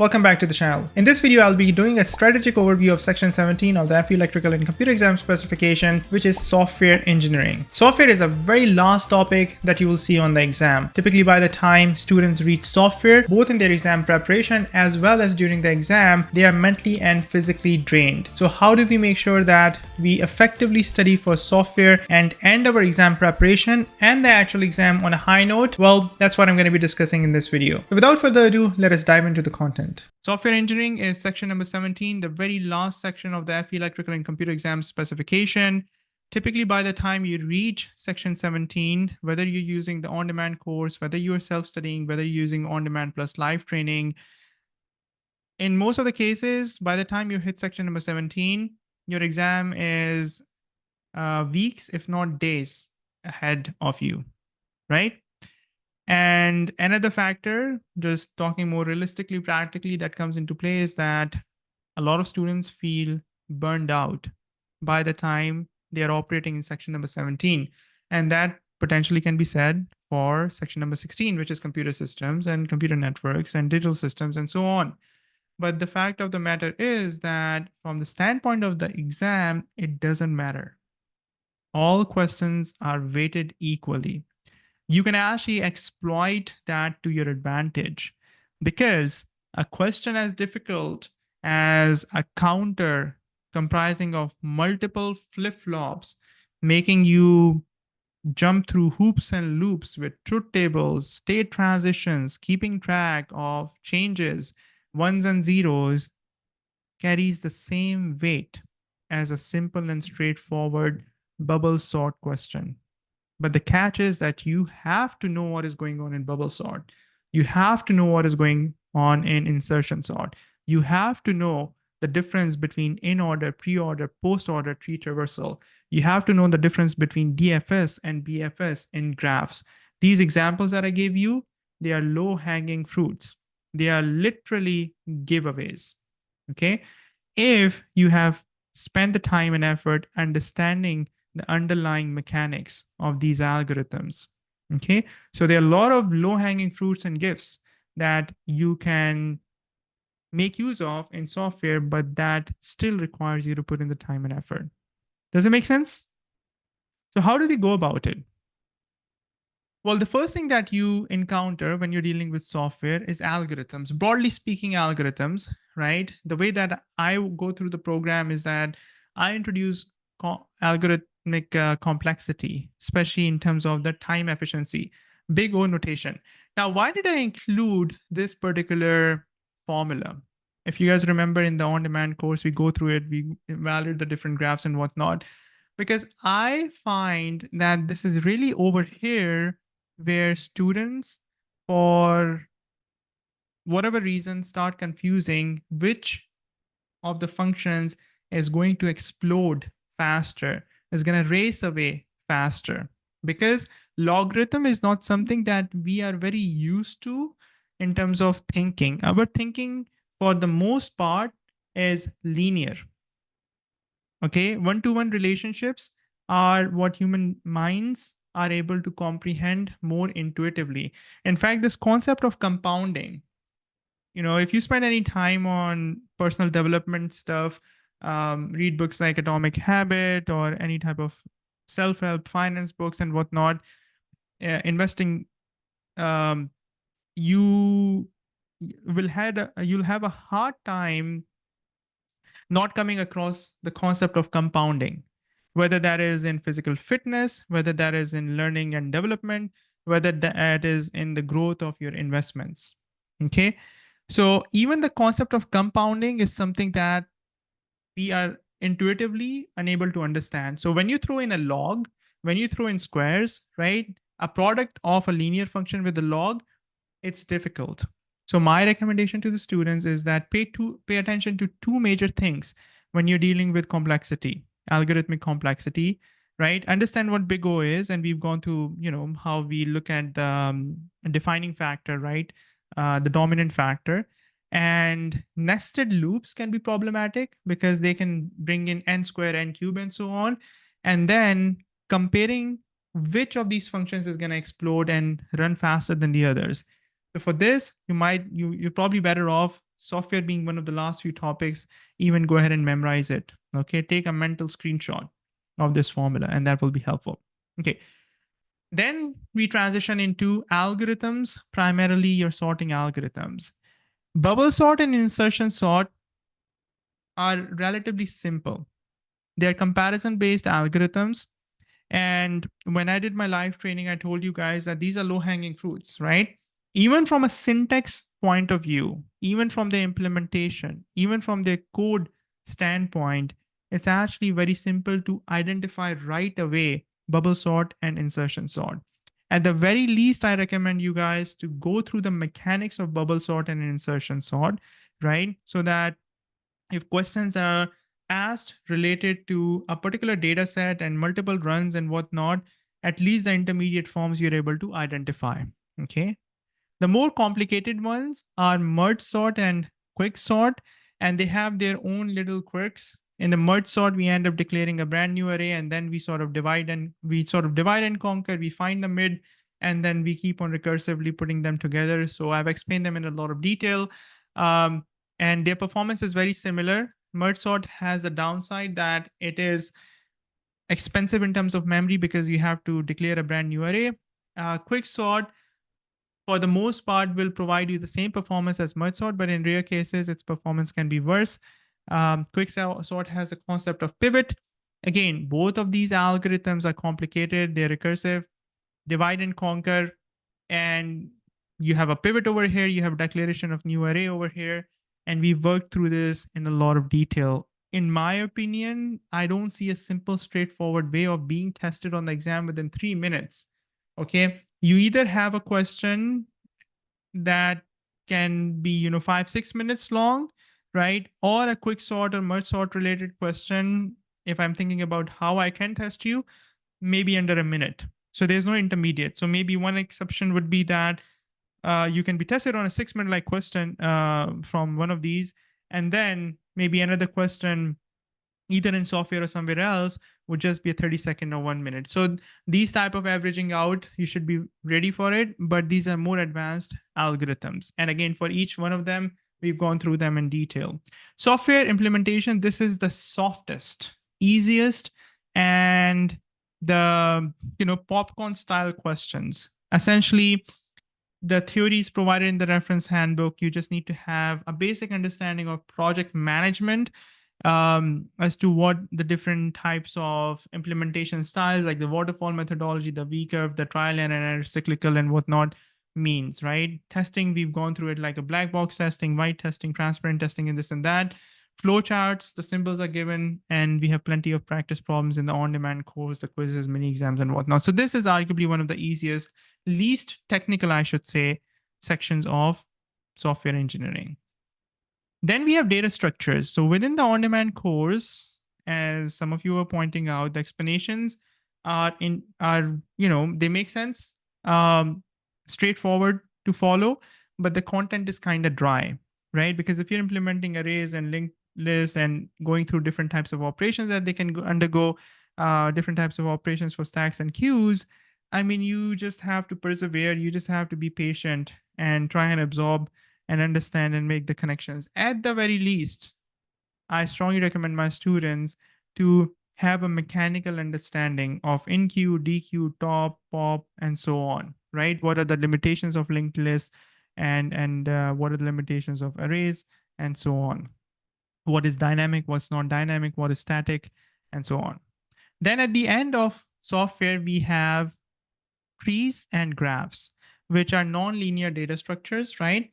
Welcome back to the channel. In this video, I'll be doing a strategic overview of section 17 of the FE Electrical and Computer Exam specification, which is software engineering. Software is a very last topic that you will see on the exam. Typically by the time students reach software, both in their exam preparation as well as during the exam, they are mentally and physically drained. So how do we make sure that we effectively study for software and end our exam preparation and the actual exam on a high note? Well, that's what I'm going to be discussing in this video. So without further ado, let us dive into the content. Software engineering is section number 17, the very last section of the FE Electrical and Computer Exam specification. Typically, by the time you reach section 17, whether you're using the on-demand course, whether you're self-studying, whether you're using on-demand plus live training, in most of the cases, by the time you hit section number 17, your exam is weeks, if not days ahead of you, right? And another factor, just talking more realistically, practically, that comes into play is that a lot of students feel burned out by the time they are operating in section number 17. And that potentially can be said for section number 16, which is computer systems and computer networks and digital systems and so on. But the fact of the matter is that from the standpoint of the exam, it doesn't matter. All questions are weighted equally. You can actually exploit that to your advantage, because a question as difficult as a counter comprising of multiple flip-flops, making you jump through hoops and loops with truth tables, state transitions, keeping track of changes, ones and zeros, carries the same weight as a simple and straightforward bubble sort question. But the catch is that you have to know what is going on in bubble sort. You have to know what is going on in insertion sort. You have to know the difference between in-order, pre-order, post-order tree traversal. You have to know the difference between DFS and BFS in graphs. These examples that I gave you, they are low-hanging fruits. They are literally giveaways, okay? If you have spent the time and effort understanding the underlying mechanics of these algorithms. Okay, so there are a lot of low-hanging fruits and gifts that you can make use of in software, but that still requires you to put in the time and effort. Does it make sense? So how do we go about it? Well, the first thing that you encounter when you're dealing with software is algorithms. Broadly speaking, algorithms, right? The way that I go through the program is that I introduce algorithmic complexity, especially in terms of the time efficiency, big O notation. Now, why did I include this particular formula? If you guys remember in the on-demand course, we go through it, we evaluate the different graphs and whatnot, because I find that this is really over here where students, for whatever reason, start confusing which of the functions is going to explode faster, is going to race away faster, because logarithm is not something that we are very used to in terms of thinking. Our thinking, for the most part, is linear. Okay, one-to-one relationships are what human minds are able to comprehend more intuitively. In fact, this concept of compounding, if you spend any time on personal development stuff, read books like Atomic Habit or any type of self-help finance books and whatnot, investing, you'll have a hard time not coming across the concept of compounding, whether that is in physical fitness, whether that is in learning and development, whether that is in the growth of your investments. Okay, so even the concept of compounding is something that we are intuitively unable to understand. So when you throw in a log, when you throw in squares, right, a product of a linear function with a log, it's difficult. So my recommendation to the students is that pay attention to two major things when you're dealing with complexity, algorithmic complexity, right? Understand what big O is, and we've gone through, how we look at the defining factor, right? The dominant factor. And nested loops can be problematic because they can bring in n square, n cube, and so on. And then comparing which of these functions is going to explode and run faster than the others. So for this, you're probably better off software being one of the last few topics, even go ahead and memorize it. Okay, take a mental screenshot of this formula, and that will be helpful. Okay. Then we transition into algorithms, primarily your sorting algorithms. Bubble sort and insertion sort are relatively simple. They're comparison based algorithms. And when I did my live training, I told you guys that these are low hanging fruits, right? Even from a syntax point of view, even from the implementation, even from the code standpoint, it's actually very simple to identify right away bubble sort and insertion sort. At the very least, I recommend you guys to go through the mechanics of bubble sort and insertion sort, right? So that if questions are asked related to a particular data set and multiple runs and whatnot, at least the intermediate forms you're able to identify. Okay. The more complicated ones are merge sort and quick sort, and they have their own little quirks. In the merge sort, we end up declaring a brand new array, and then we sort of divide and conquer. We find the mid, and then we keep on recursively putting them together. So I've explained them in a lot of detail, and their performance is very similar. Merge sort has the downside that it is expensive in terms of memory because you have to declare a brand new array. Quick sort, for the most part, will provide you the same performance as merge sort, but in rare cases, its performance can be worse. Quick sort has the concept of pivot. Again, both of these algorithms are complicated. They're recursive. Divide and conquer, and you have a pivot over here. You have declaration of new array over here. And we've worked through this in a lot of detail. In my opinion, I don't see a simple, straightforward way of being tested on the exam within 3 minutes. Okay. You either have a question that can be 5-6 minutes long, right, or a quick sort or merge sort related question, if I'm thinking about how I can test you, maybe under a minute. So there's no intermediate. So maybe one exception would be that you can be tested on a 6-minute like question from one of these, and then maybe another question either in software or somewhere else would just be a 30-second or 1 minute. So these type of averaging out, you should be ready for it, but these are more advanced algorithms. And again, for each one of them, we've gone through them in detail. Software implementation, this is the softest, easiest, and the popcorn style questions. Essentially, the theories provided in the reference handbook, you just need to have a basic understanding of project management, as to what the different types of implementation styles, like the waterfall methodology, the V-curve, the trial and error, cyclical, and whatnot means, right? Testing, we've gone through it like a black box testing, white testing, transparent testing, and this and that. Flowcharts, the symbols are given, and we have plenty of practice problems in the on-demand course, the quizzes, mini exams, and whatnot. So this is arguably one of the easiest, least technical, I should say, sections of software engineering. Then we have data structures. So within the on-demand course, as some of you were pointing out, the explanations are they make sense, straightforward to follow, but the content is kind of dry, right? Because if you're implementing arrays and linked lists and going through different types of operations that they can undergo, different types of operations for stacks and queues, I mean, you just have to persevere. You just have to be patient and try and absorb and understand and make the connections. At the very least, I strongly recommend my students to have a mechanical understanding of enqueue, dequeue, top, pop, and so on, right? What are the limitations of linked lists, and what are the limitations of arrays, and so on. What is dynamic, what's not dynamic, what is static, and so on. Then at the end of software, we have trees and graphs, which are non-linear data structures, right?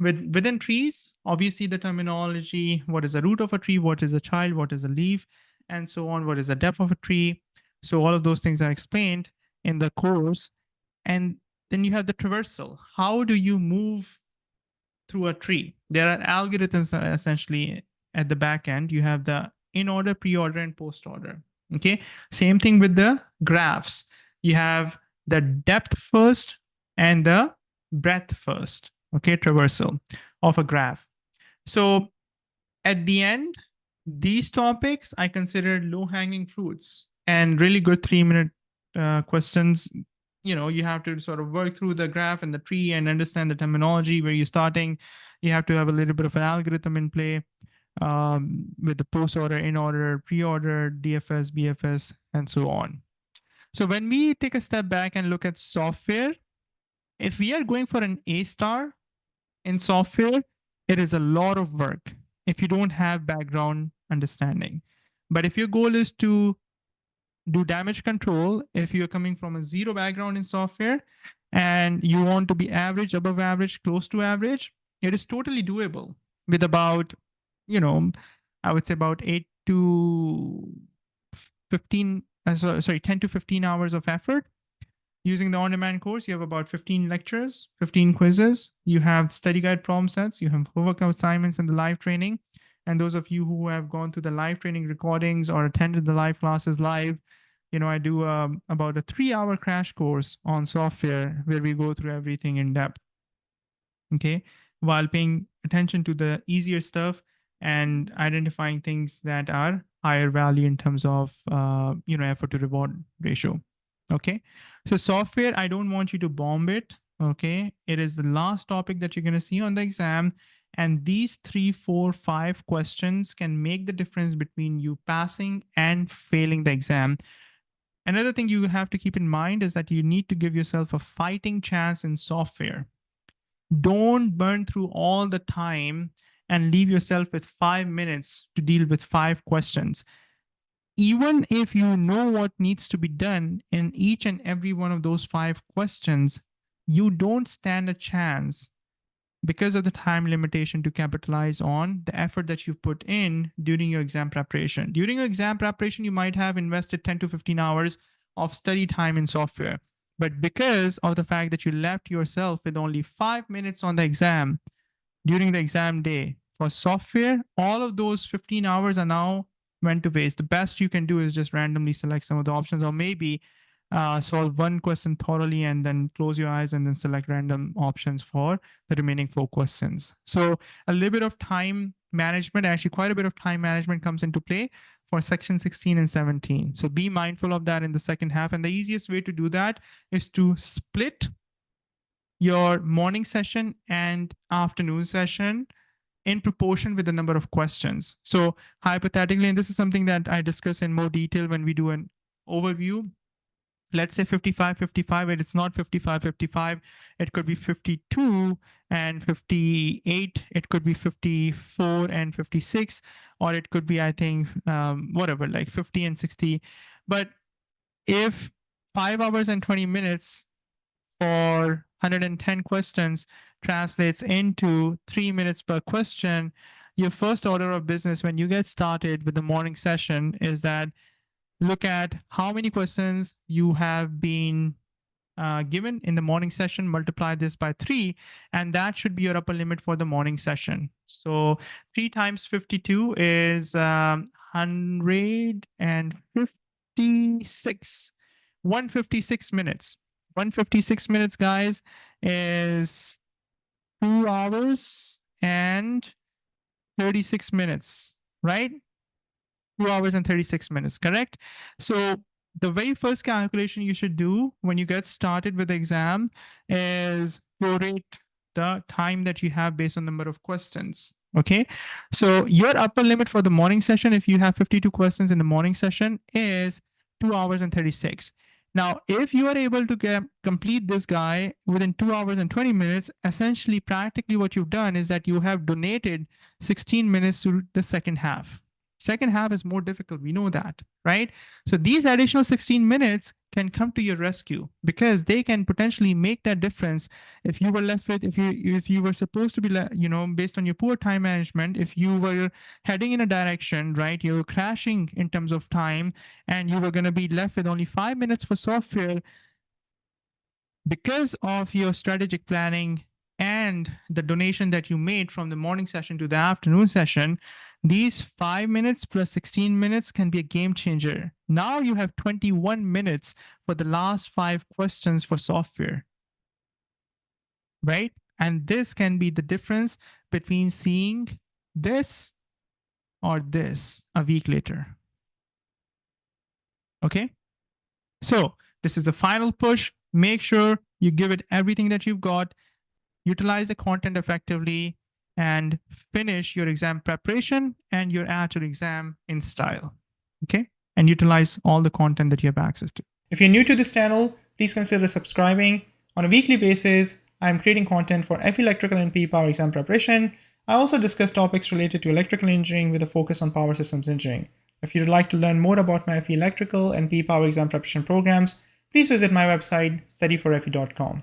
Within trees, obviously the terminology, what is the root of a tree, what is a child, what is a leaf, and so on, what is the depth of a tree. So all of those things are explained in the course. And then you have the traversal. How do you move through a tree? There are algorithms essentially at the back end. You have the in order, pre-order, and post-order. Okay, same thing with the graphs. You have the depth first and the breadth first. Okay, traversal of a graph. So at the end, these topics I consider low-hanging fruits and really good 3-minute questions. you have to sort of work through the graph and the tree and understand the terminology where you're starting. You have to have a little bit of an algorithm in play, with the post order, in order, pre-order, DFS, BFS, and so on. So when we take a step back and look at software, if we are going for an A star in software, it is a lot of work if you don't have background understanding. But if your goal is to do damage control, if you're coming from a zero background in software and you want to be average, above average, close to average, it is totally doable with about, I would say about 8 to 15, 10 to 15 hours of effort. Using the on-demand course, you have about 15 lectures, 15 quizzes. You have study guide problem sets. You have homework assignments and the live training. And those of you who have gone through the live training recordings or attended the live classes live, I do about a 3-hour crash course on software where we go through everything in depth. Okay, while paying attention to the easier stuff and identifying things that are higher value in terms of effort to reward ratio. Okay, so software, I don't want you to bomb it. Okay, it is the last topic that you're going to see on the exam, and these 3, 4, 5 questions can make the difference between you passing and failing the exam. Another thing you have to keep in mind is that you need to give yourself a fighting chance in software. Don't burn through all the time and leave yourself with 5 minutes to deal with 5 questions. Even if you know what needs to be done in each and every one of those 5 questions, you don't stand a chance because of the time limitation to capitalize on the effort that you've put in during your exam preparation. During your exam preparation, you might have invested 10 to 15 hours of study time in software. But because of the fact that you left yourself with only 5 minutes on the exam during the exam day for software, all of those 15 hours are now went to waste. The best you can do is just randomly select some of the options, or maybe solve one question thoroughly and then close your eyes and then select random options for the remaining 4 questions. So a little bit of time management, actually quite a bit of time management comes into play for section 16 and 17. So be mindful of that in the second half. And the easiest way to do that is to split your morning session and afternoon session in proportion with the number of questions. So hypothetically, and this is something that I discuss in more detail when we do an overview, let's say 55, 55, and it's not 55, 55, it could be 52 and 58, it could be 54 and 56, or it could be, I think, whatever, like 50 and 60. But if 5 hours and 20 minutes for 110 questions translates into 3 minutes per question, your first order of business when you get started with the morning session is that look at how many questions you have been given in the morning session, multiply this by 3, and that should be your upper limit for the morning session. So 3 times 52 is 156. 156 minutes. 156 minutes, guys, is 2 hours and 36 minutes, right? 2 hours and 36 minutes, correct? So the very first calculation you should do when you get started with the exam is prorate the time that you have based on number of questions. Okay, so your upper limit for the morning session, if you have 52 questions in the morning session, is 2 hours and 36. Now, if you are able to complete this guy within 2 hours and 20 minutes, essentially, practically what you've done is that you have donated 16 minutes to the second half. Second half is more difficult. We know that, right? So these additional 16 minutes can come to your rescue because they can potentially make that difference. If you were left with, if you were supposed to be, based on your poor time management, if you were heading in a direction, right, you were crashing in terms of time, and you were going to be left with only 5 minutes for software because of your strategic planning and the donation that you made from the morning session to the afternoon session, these 5 minutes plus 16 minutes can be a game changer. Now you have 21 minutes for the last 5 questions for software, right? And this can be the difference between seeing this or this a week later. Okay? So this is the final push. Make sure you give it everything that you've got, utilize the content effectively, and finish your exam preparation and your actual exam in style, okay? And utilize all the content that you have access to. If you're new to this channel, please consider subscribing. On a weekly basis, I'm creating content for FE Electrical and PE Power exam preparation. I also discuss topics related to electrical engineering with a focus on power systems engineering. If you'd like to learn more about my FE Electrical and PE Power exam preparation programs, please visit my website, StudyforFE.com.